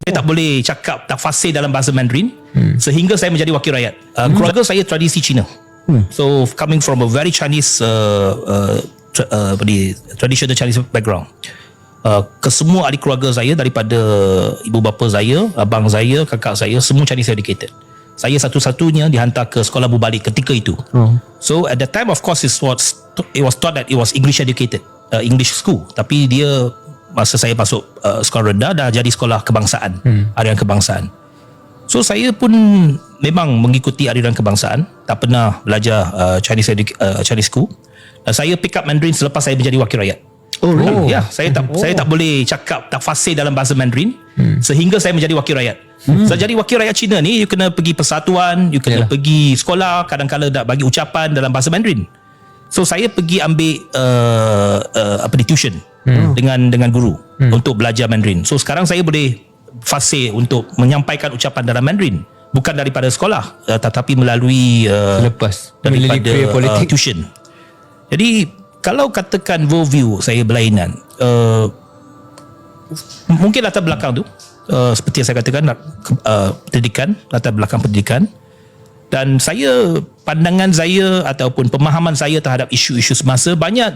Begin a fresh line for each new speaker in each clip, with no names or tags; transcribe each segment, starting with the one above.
Saya tak boleh cakap, tak fasih dalam bahasa Mandarin sehingga saya menjadi wakil rakyat. Keluarga saya tradisi Cina. So coming from a very Chinese traditional Chinese background. Kesemua adik keluarga saya, daripada ibu bapa saya, abang saya, kakak saya, semua Chinese educated. Saya satu-satunya dihantar ke sekolah berbalik ketika itu. So at that time, of course, it was thought that it was English educated, English school. Tapi dia, masa saya masuk sekolah rendah, dah jadi sekolah kebangsaan, aliran kebangsaan. So saya pun memang mengikuti aliran kebangsaan, tak pernah belajar Chinese school. Dan saya pick up Mandarin selepas saya menjadi wakil rakyat. Ya, saya tak boleh cakap, tak fasih dalam bahasa Mandarin sehingga saya menjadi wakil rakyat. So jadi wakil rakyat Cina ni, you kena pergi persatuan, you kena pergi sekolah, kadang-kadang nak bagi ucapan dalam bahasa Mandarin. So saya pergi ambil tuition dengan guru untuk belajar Mandarin. So sekarang saya boleh fasih untuk menyampaikan ucapan dalam Mandarin, bukan daripada sekolah, tetapi melalui daripada tuition. Jadi kalau katakan worldview saya berlainan, mungkin latar belakang tu seperti yang saya katakan, pendidikan, latar belakang pendidikan. Dan saya, pandangan saya ataupun pemahaman saya terhadap isu-isu semasa banyak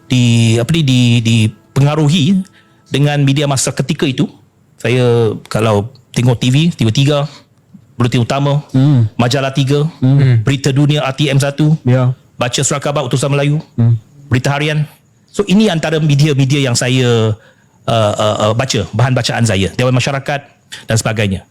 dipengaruhi dengan media masa ketika itu. Saya kalau tengok TV, TV3, Buletin Utama, Majalah 3, Berita Dunia RTM1, baca Surat Khabar Utusan Melayu, Berita Harian. So ini antara media-media yang saya baca, bahan bacaan saya, Dewan Masyarakat dan sebagainya.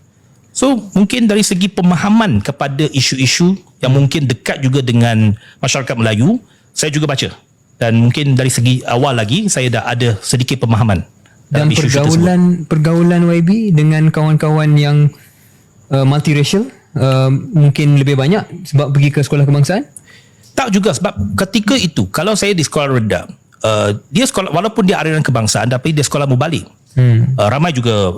So mungkin dari segi pemahaman kepada isu-isu yang mungkin dekat juga dengan masyarakat Melayu, saya juga baca. Dan mungkin dari segi awal lagi saya dah ada sedikit pemahaman.
Dan pergaulan YB dengan kawan-kawan yang multiracial mungkin lebih banyak sebab pergi ke sekolah kebangsaan?
Tak juga, sebab ketika itu kalau saya di sekolah rendah, dia sekolah, walaupun dia aliran kebangsaan, tapi dia sekolah mubalik. Ramai juga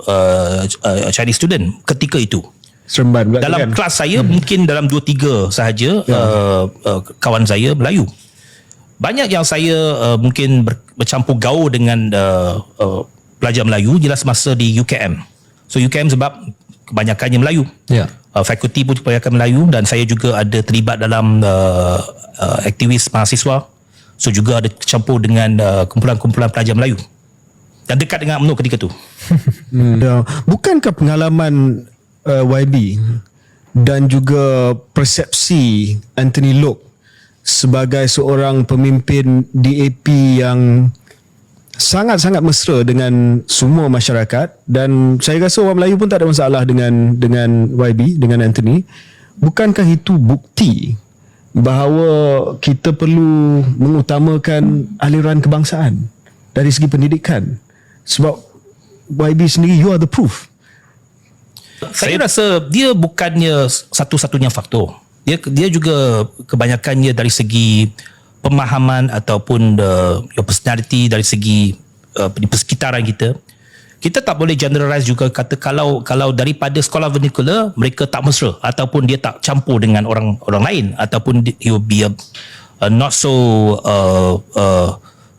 Chinese student ketika itu.
Seremban
dalam kelas saya mungkin dalam 2-3 sahaja kawan saya Melayu. Banyak yang saya mungkin bercampur gaul dengan pelajar Melayu jelas masa di UKM. So UKM sebab kebanyakannya Melayu. Fakulti pun kebanyakan Melayu, dan saya juga ada terlibat dalam aktivis mahasiswa. So juga ada campur dengan kumpulan-kumpulan pelajar Melayu. Dan dekat dengan UMNO ketika tu.
Bukankah pengalaman YB dan juga persepsi Anthony Loke sebagai seorang pemimpin DAP yang sangat-sangat mesra dengan semua masyarakat, dan saya rasa orang Melayu pun tak ada masalah dengan YB, dengan Anthony, bukankah itu bukti bahawa kita perlu mengutamakan aliran kebangsaan dari segi pendidikan? Sebab YB sendiri, you are the proof.
Saya rasa dia bukannya satu-satunya faktor. Dia juga kebanyakannya dari segi pemahaman ataupun your personality, dari segi di persekitaran kita. Kita tak boleh generalize juga, kata kalau daripada sekolah vernacular mereka tak mesra ataupun dia tak campur dengan orang lain, ataupun he will be not so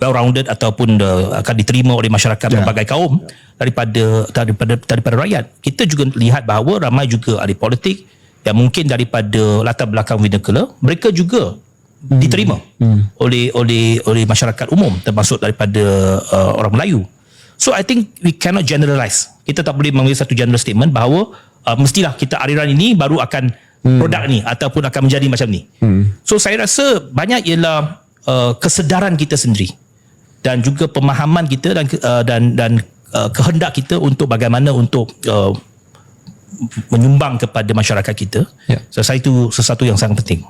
well-rounded ataupun akan diterima oleh masyarakat berbagai kaum daripada rakyat. Kita juga lihat bahawa ramai juga ahli politik yang mungkin daripada latar belakang vernacular, mereka juga diterima oleh masyarakat umum, termasuk daripada orang Melayu. So I think we cannot generalize. Kita tak boleh mengambil satu general statement bahawa mestilah kita aliran ini baru akan produk ni ataupun akan menjadi macam ni. So saya rasa banyak ialah kesedaran kita sendiri dan juga pemahaman kita dan kehendak kita untuk bagaimana untuk menyumbang kepada masyarakat kita. So saya itu sesuatu yang sangat penting.